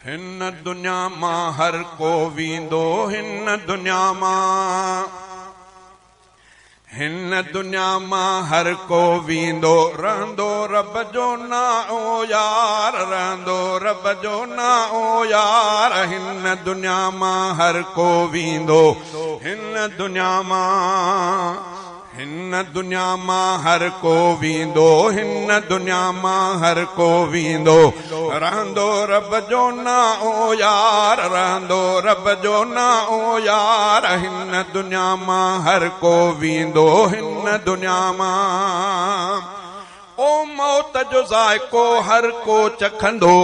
हिन दुनिया मां हर को वींदो, हिन दुनिया मां, हिन दुनिया मां हर को वींदो, रहंदो रब जो ना ओ यार, रहंदो रब जो ना ओ यार। हिन दुनिया मां हर को वींदो, हिन दुनिया मां, हिन दुनिया मां हर को वींदो, हिन दुनिया मां हर को वींदो, रहंदो रब जो ना ओ यार, रहंदो रब जो ना ओ यार। हिन दुनिया मां हर को वींदो, हिन दुनिया मां। ओ मौत जो ज़ाइको हर को चखंदो,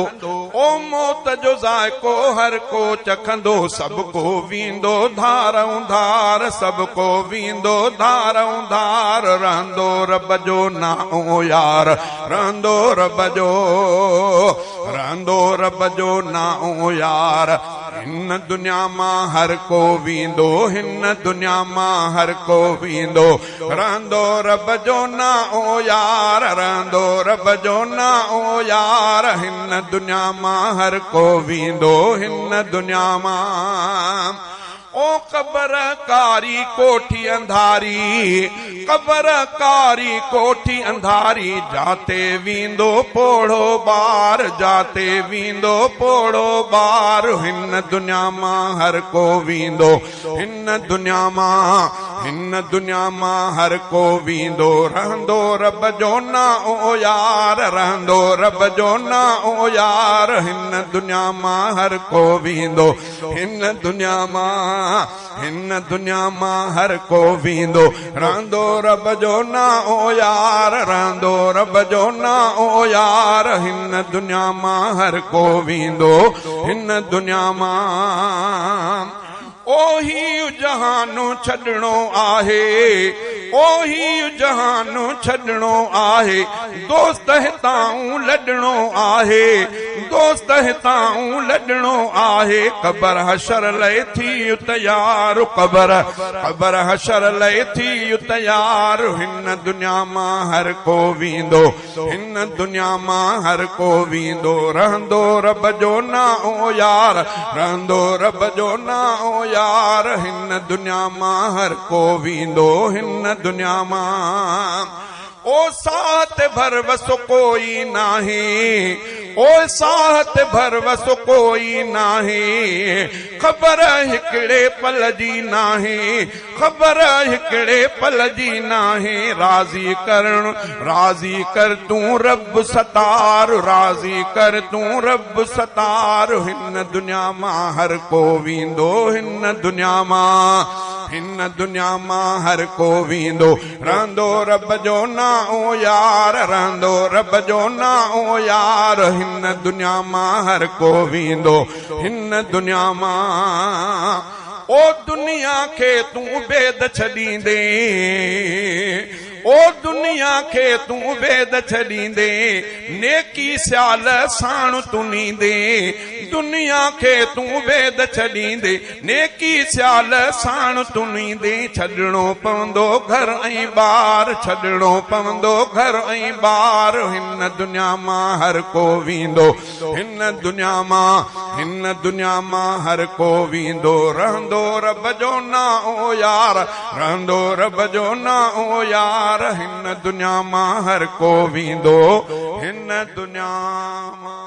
ओ मौत जो ज़ाइको हर को चखंदो, सबको वींदो धारऊं धार, सबको वींदो धारऊं धार। रहंदो रब जो ना ओ यार, रहंदो रब जो, रहंदो रब जो ना ओ यार। हिन दुनिया मां हर को वींदो, हिन दुनिया मां हर को वींदो, रहंदो रब जो ना ओ यार, रहंदो रब जो ना ओ यार। हिन दुनिया मां हर को वींदो, हिन दुनिया मां। ओ कबर कारी कोठी अंधारी, कबर कारी कोठी अंधारी, जाते वींदो पोड़ो बार, जाते वींदो पोड़ो बार। हिन दुनिया मां हर को वींदो, हिन दुनिया मां, हिन दुनिया मां हर को वींदो, रहंदो रब जो ना ओ यार, रहंदो रब जो ना ओ यार। हिन दुनिया मां हर को वींदो, हिन दुनिया मां, हिन दुनिया मां हर को वींदो, रहंदो रब जो ना ओ यार, रहंदो रब जो ना ओ यार। हिन दुनिया मां हर को वींदो, हिन दुनिया मां। ओही जहानो छॾणो आहे, ओही जहानो छॾणो आहे, दोस्त हिताऊं लॾणो आहे, दोस्त हिताऊं लॾणो आहे। कबर हशर लए थी तयार, कबर, कबर हशर लए थी तयार। हिन दुनिया मां हर को वींदो, हिन दुनिया मां हर को वींदो, रहंदो रब जो ना ओ यार, रहंदो रब जो ना ओ यार। हिन दुनिया मां हर को वींदो, हिन दुनिया मां। ओ साथ भरवस कोई नाही, ओ साथ भरवस कोई नाही, खबर हिकड़े पल जी नाही, खबर हिकड़े पल जी नाही। राजी करण, राजी कर तूं रब सतार, राजी कर तूं रब सतार। हिन दुनिया मां हर को वींदो, हिन दुनिया मां, हिन दुनिया मां हर को वींदो, रहंदो रब जो ना ओ यार, रहंदो रब जो ना ओ यार। हिन दुनिया मां हर को वींदो, हिन दुनिया मां। ओ दुनिया खे तूं बेद छॾींदे, ओ दुनिया खे तूं बेद छॾींदे, नेकी सियाल साण तुनींदे, दुनिया खे तूं बेद छॾींदे, नेकी सियाल साण तुनींदे। छॾणो पवंदो घर ऐं ॿार, छॾणो पवंदो घर ऐं ॿार। हिन दुनिया मां हर को वींदो, हिन दुनिया मां, हिन दुनिया मां हर को वींदो, रहंदो रब जो ना ओ यार, रहंदो रब जो ना ओ यार। हिन दुनिया मां हर को वींदो, हिन दुनिया मां।